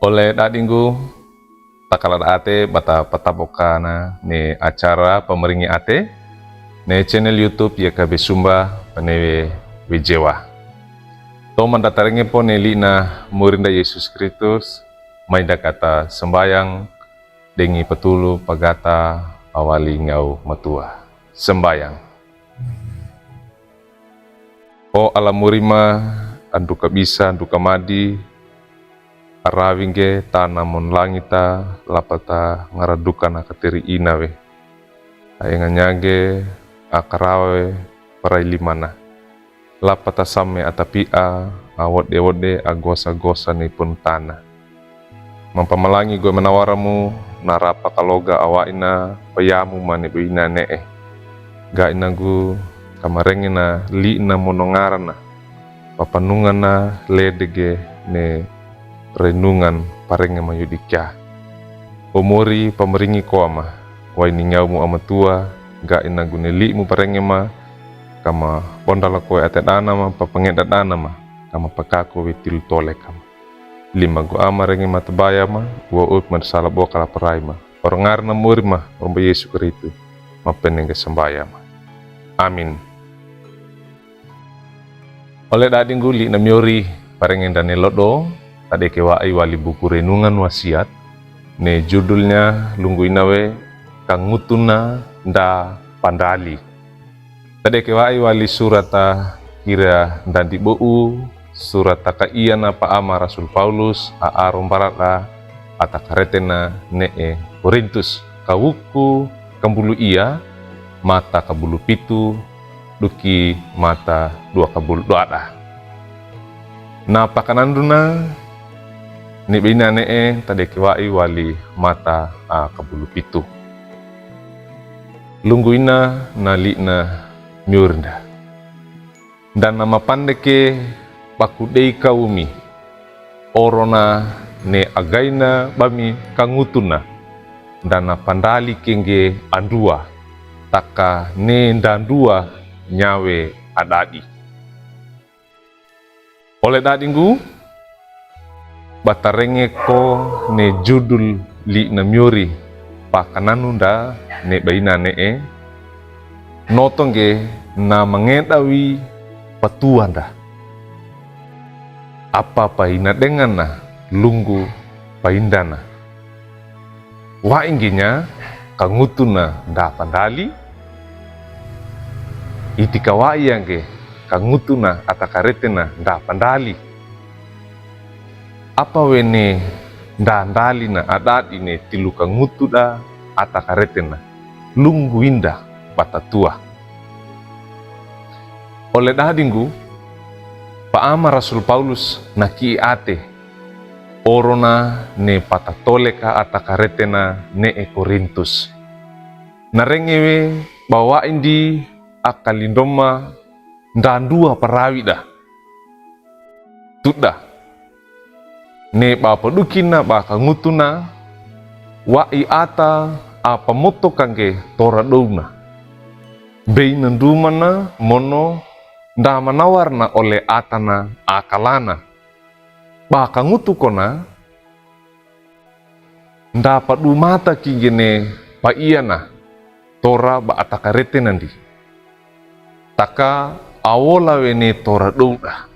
Oleh dadinggu takala ate bata patabokana ne acara pemeringi ate ne channel YouTube ya kabe sumba panewe wejewa. Toman dataringe po ne lina murinda Yesus Kristus maida kata sembayang dengi petulu pagata awali ngau matua. Sembayang. O ala murima anduka bisa anduka madi arawingge tanamon langita lapata ngaradukan akateri inawe ayanganyage akarawe parailimana lapata same atapia awode agosa-gosa ni pun tanah mampamalangi gue menawaramu narapa kaloga awaina payamu mani beina nee ga inagu kamarengina li na monongarana papanungana ledege ne renungan parenge mayudikya umuri pameringi koama wai ningaumu amatua ga inagune li mu parenge ma kama bondala koe atedana ma papangedadana ma kama pakako wetil tole kama lima go amarenge matabaya ma wa ut marsala boka la parai ma orangarna muri ma romba Yesu Kristu mapenenge sembaya ma amin. Oleh dading guli na miori parengen dan lodo tadi kewai wali buku renungan wasiat ne judulnya lunggu inawe kangutuna nda pandali tadi kewai wali surata kira dan dibuu surata kaiyana pa ama Rasul Paulus a rombarata atakaretena nee Korintus kawuku kambulu iya mata kabulu pitu duki mata dua kabul doada. Na pakananduna ni bina nee tadi kiwai wali mata a kabulu pitu. Lungguina na li na miurnda. Dan nama pandeke pakudei kaumi orona ne againa bami kangutuna dan na pandali kenge andua taka ne dandua nyawe adadi. Oleh dadinggu batarenge ko ne judul li na miori pakananunda ne baina nee notongge na mengedawi patuanda apa paina dengan na lunggu paindana wa ingginya kangutuna da pandali iti kawai yangge kangutuna atakaretena nda pandali apa wene nda ndali na adat ine tilu kangutu da atakaretena lunggu inda patatua. Oleh dadinggu paama Rasul Paulus naki ate orona ne patatoleka atakaretena ne Korintus narengewe bawa indi akalindoma ndandua parawida tuda ne bapa dukina baka ngutuna wa iata apa moto kange tora douna beina dumana mono nda manawarna oleh atana akalana baka ngutu kona nda padu mata kigene pa iyana tora ba atakarete nandi taka awola wene tora douda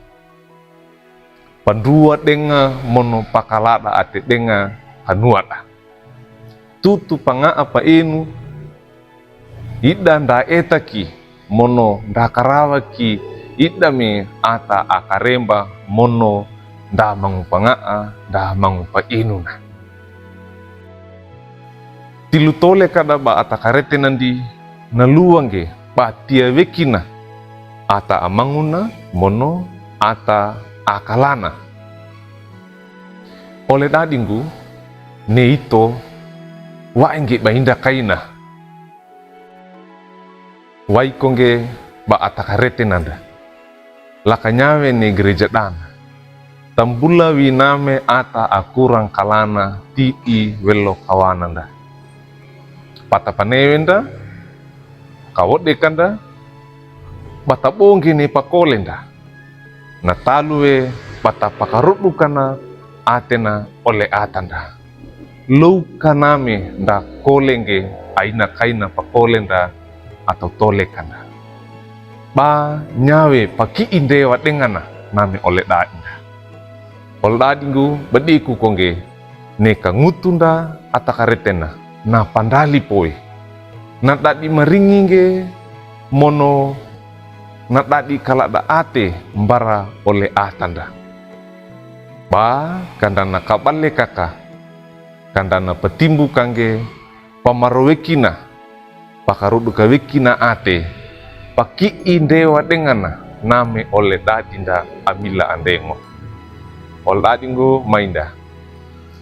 pandua denga mono pakalada ate denga hanuada tutu panga apa inu ida nda etaki mono nda karawaki ida me ata akaremba mono nda mangupangaa nda mangupa inu na tilutole kada ba atakarete nandi naluangge patia wekina ata amanguna mono ata akalana. Oleh dadinggu ne ito wa engge bainda kaina wai kongge ba atakarete nanda lakanyawe ne gereja dana tambula winame ata akurang kalana tii welo kawananda pata panewenda kawot dekanda batabonggi ni pakolenda natalue bata pakarut kana atena ole atanda. Luka name da kolenge aina kaina pakolenda atau tolekanda. Ba nyawe paki indewa dengana name ole dainda. Ole dadingu bediku kongge neka ngutunda atakaretena na pandali poe. Na dadi maringinge mono na dadi kalada ate mbara ole atanda. Ba kandana kabale kaka kandana petimbu kangge pamarowekina pakarudu kawekina ate paki indewa dengana name ole dadinda amila andengo. Ole dadingo mainda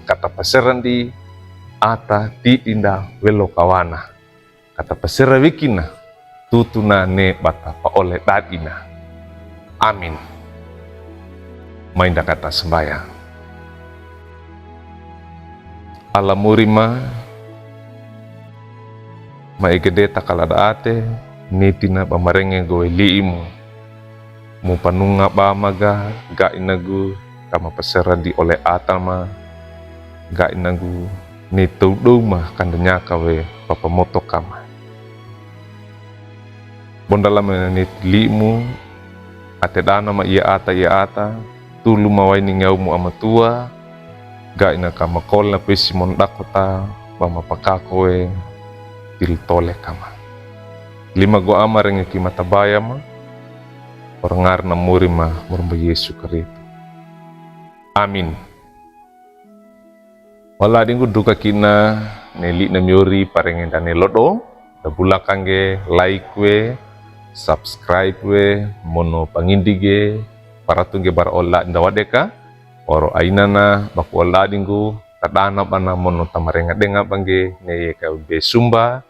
kata paserandi ata ti inda welo kawana kata pasera wekina tutuna ne bata pa ole dadina. Amin. Mainda kata sembayang. Alamurima maigede takalada ate nitina pamarenge goe liimu mu panunga bamaga ga inagu kama pasera di ole atama ga inagu ni tuduma kandanya kawe papamoto kama bondalama ni liimu ate dana ma ia ata tulu mawaini ngaumu amatua ga ina kama kol na pesi mondakota bama pakakoe til tole kama lima go amarenge kimatabaya ma orangar na murima murumba Yesu Kristo. Amin. Wala dinggu duka kina neli na miori parenge dane lodo da bulakange like we subscribe we mono pangindige para tungge bar olla ndawadeka oro ainana baku olla dinggu tadana bana mono tamarenga denga bange neye ka be sumba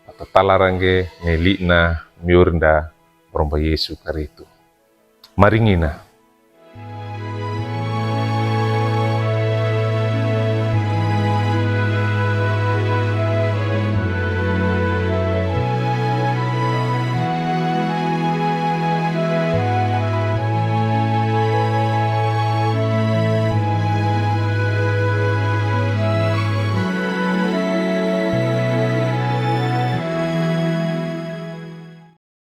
atau talarange neli na miurnda romba Yesu Kristo. Maringina